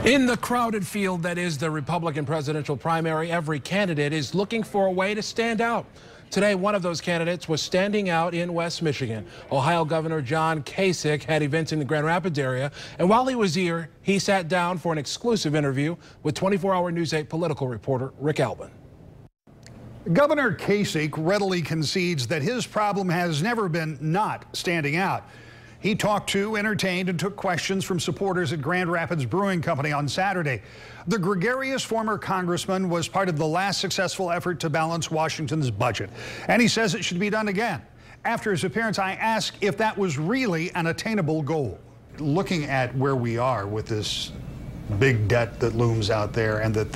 In the crowded field that is the Republican presidential primary, every candidate is looking for a way to stand out. Today, one of those candidates was standing out in West Michigan. Ohio Governor John Kasich had events in the Grand Rapids area, and while he was here, he sat down for an exclusive interview with 24-hour News 8 political reporter Rick Albin. Governor Kasich readily concedes that his problem has never been not standing out. He talked to, entertained, and took questions from supporters at Grand Rapids Brewing Company on Saturday. The gregarious former congressman was part of the last successful effort to balance Washington's budget, and he says it should be done again. After his appearance, I asked if that was really an attainable goal. Looking at where we are with this big debt that looms out there, and that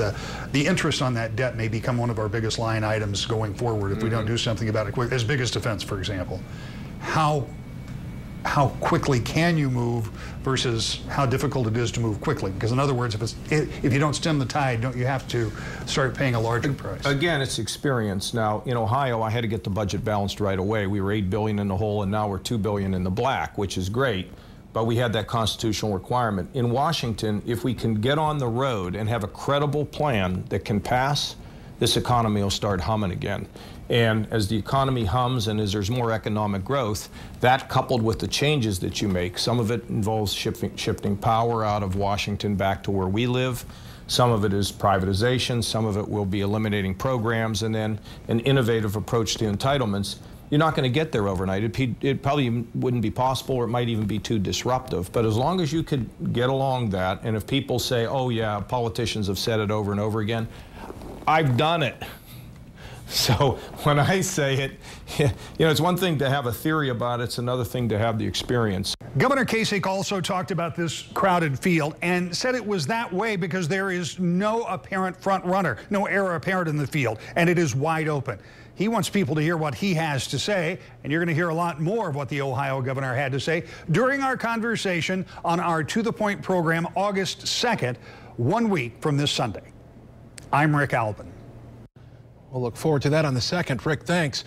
the interest on that debt may become one of our biggest line items going forward if we don't do something about it quick, as big as defense, for example. How quickly can you move versus how difficult it is to move quickly? Because in other words, if you don't stem the tide, don't you have to start paying a larger price? Again, it's experience. Now, in Ohio, I had to get the budget balanced right away. We were $8 billion in the hole, and now we're $2 billion in the black, which is great, but we had that constitutional requirement. In Washington, if we can get on the road and have a credible plan that can pass, this economy will start humming again. And as the economy hums and as there's more economic growth, that coupled with the changes that you make, some of it involves shifting power out of Washington back to where we live. Some of it is privatization. Some of it will be eliminating programs, and then an innovative approach to entitlements. You're not going to get there overnight. It probably wouldn't be possible, or it might even be too disruptive. But as long as you could get along that, and if people say, oh yeah, politicians have said it over and over again, I've done it. So when I say it, you know, it's one thing to have a theory about it, it's another thing to have the experience. Governor Kasich also talked about this crowded field and said it was that way because there is no apparent front runner, no heir apparent in the field, and it is wide open. He wants people to hear what he has to say, and you're going to hear a lot more of what the Ohio governor had to say during our conversation on our To The Point program August 2nd, 1 week from this Sunday. I'm Rick Albin. We'll look forward to that on the 2nd. Rick, thanks.